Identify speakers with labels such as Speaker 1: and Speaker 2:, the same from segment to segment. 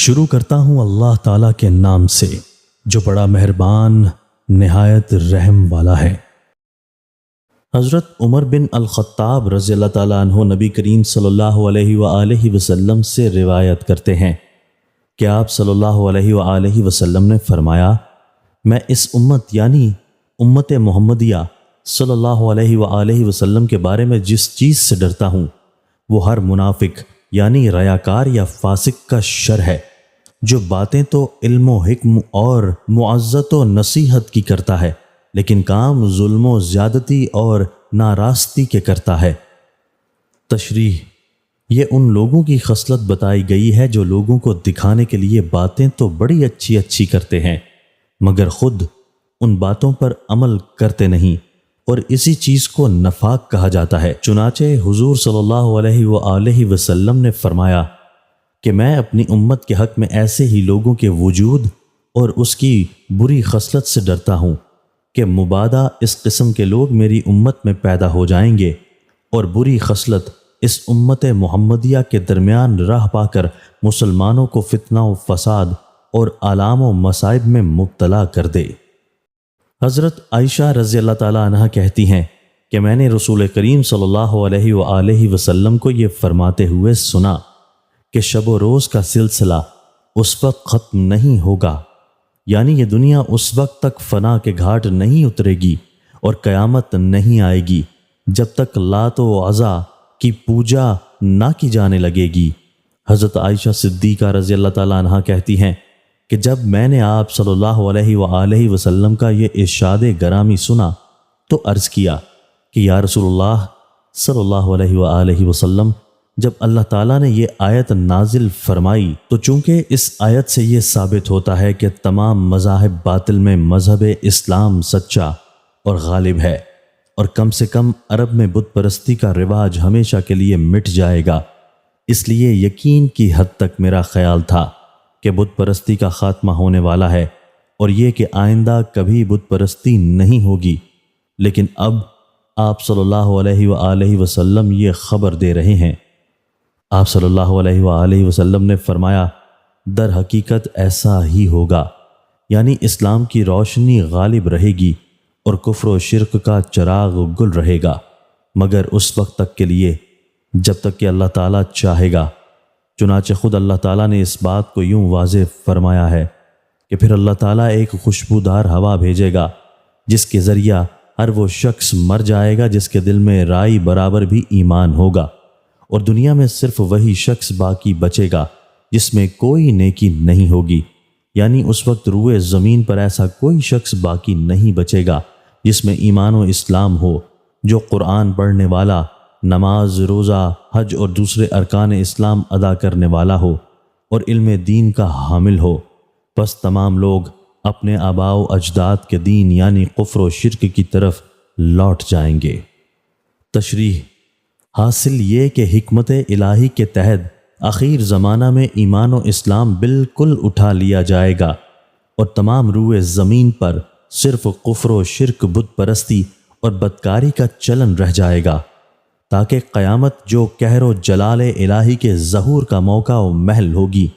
Speaker 1: شروع کرتا ہوں اللہ تعالیٰ کے نام سے جو بڑا مہربان نہایت رحم والا ہے۔ حضرت عمر بن الخطاب رضی اللہ تعالیٰ عنہ نبی کریم صلی اللہ علیہ وآلہ وسلم سے روایت کرتے ہیں کہ آپ صلی اللہ علیہ وآلہ وسلم نے فرمایا، میں اس امت یعنی امت محمدیہ صلی اللہ علیہ وآلہ وسلم کے بارے میں جس چیز سے ڈرتا ہوں وہ ہر منافق یعنی ریاکار یا فاسق کا شر ہے، جو باتیں تو علم و حکم اور معزت و نصیحت کی کرتا ہے لیکن کام ظلم و زیادتی اور ناراستی کے کرتا ہے۔ تشریح: یہ ان لوگوں کی خصلت بتائی گئی ہے جو لوگوں کو دکھانے کے لیے باتیں تو بڑی اچھی اچھی کرتے ہیں مگر خود ان باتوں پر عمل کرتے نہیں، اور اسی چیز کو نفاق کہا جاتا ہے۔ چنانچہ حضور صلی اللہ علیہ وآلہ وسلم نے فرمایا کہ میں اپنی امت کے حق میں ایسے ہی لوگوں کے وجود اور اس کی بری خصلت سے ڈرتا ہوں کہ مبادا اس قسم کے لوگ میری امت میں پیدا ہو جائیں گے اور بری خصلت اس امت محمدیہ کے درمیان راہ پا کر مسلمانوں کو فتنہ و فساد اور آلام و مصائب میں مبتلا کر دے۔ حضرت عائشہ رضی اللہ تعالیٰ عنہ کہتی ہیں کہ میں نے رسول کریم صلی اللہ علیہ وآلہ وسلم کو یہ فرماتے ہوئے سنا کہ شب و روز کا سلسلہ اس وقت ختم نہیں ہوگا، یعنی یہ دنیا اس وقت تک فنا کے گھاٹ نہیں اترے گی اور قیامت نہیں آئے گی جب تک لات و عزا کی پوجا نہ کی جانے لگے گی۔ حضرت عائشہ صدیقہ رضی اللہ تعالیٰ عنہ کہتی ہیں کہ جب میں نے آپ صلی اللہ علیہ وآلہ وسلم کا یہ ارشاد گرامی سنا تو عرض کیا کہ یا رسول اللہ صلی اللہ علیہ وآلہ وسلم، جب اللہ تعالیٰ نے یہ آیت نازل فرمائی تو چونکہ اس آیت سے یہ ثابت ہوتا ہے کہ تمام مذاہب باطل میں مذہب اسلام سچا اور غالب ہے، اور کم سے کم عرب میں بت پرستی کا رواج ہمیشہ کے لیے مٹ جائے گا، اس لیے یقین کی حد تک میرا خیال تھا کہ بت پرستی کا خاتمہ ہونے والا ہے اور یہ کہ آئندہ کبھی بت پرستی نہیں ہوگی، لیکن اب آپ صلی اللہ علیہ وآلہ وسلم یہ خبر دے رہے ہیں۔ آپ صلی اللہ علیہ وآلہ وسلم نے فرمایا، در حقیقت ایسا ہی ہوگا، یعنی اسلام کی روشنی غالب رہے گی اور کفر و شرک کا چراغ گل رہے گا، مگر اس وقت تک کے لیے جب تک کہ اللہ تعالیٰ چاہے گا۔ چنانچہ خود اللہ تعالیٰ نے اس بات کو یوں واضح فرمایا ہے کہ پھر اللہ تعالیٰ ایک خوشبودار ہوا بھیجے گا جس کے ذریعہ ہر وہ شخص مر جائے گا جس کے دل میں رائی برابر بھی ایمان ہوگا، اور دنیا میں صرف وہی شخص باقی بچے گا جس میں کوئی نیکی نہیں ہوگی، یعنی اس وقت روئے زمین پر ایسا کوئی شخص باقی نہیں بچے گا جس میں ایمان و اسلام ہو، جو قرآن پڑھنے والا، نماز، روزہ، حج اور دوسرے ارکان اسلام ادا کرنے والا ہو اور علم دین کا حامل ہو۔ پس تمام لوگ اپنے آباء و اجداد کے دین یعنی کفر و شرک کی طرف لوٹ جائیں گے۔ تشریح: حاصل یہ کہ حکمت الہی کے تحت اخیر زمانہ میں ایمان و اسلام بالکل اٹھا لیا جائے گا اور تمام روئے زمین پر صرف کفر و شرک، بت پرستی اور بدکاری کا چلن رہ جائے گا، تاکہ قیامت جو قہر و جلال الہی کے ظہور کا موقع و محل ہوگی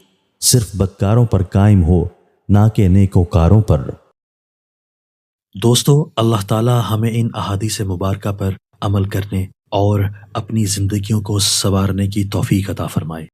Speaker 1: صرف بدکاروں پر قائم ہو، نہ کہ نیکوکاروں پر۔ دوستو، اللہ تعالی ہمیں ان احادیث مبارکہ پر عمل کرنے اور اپنی زندگیوں کو سنوارنے کی توفیق عطا فرمائے۔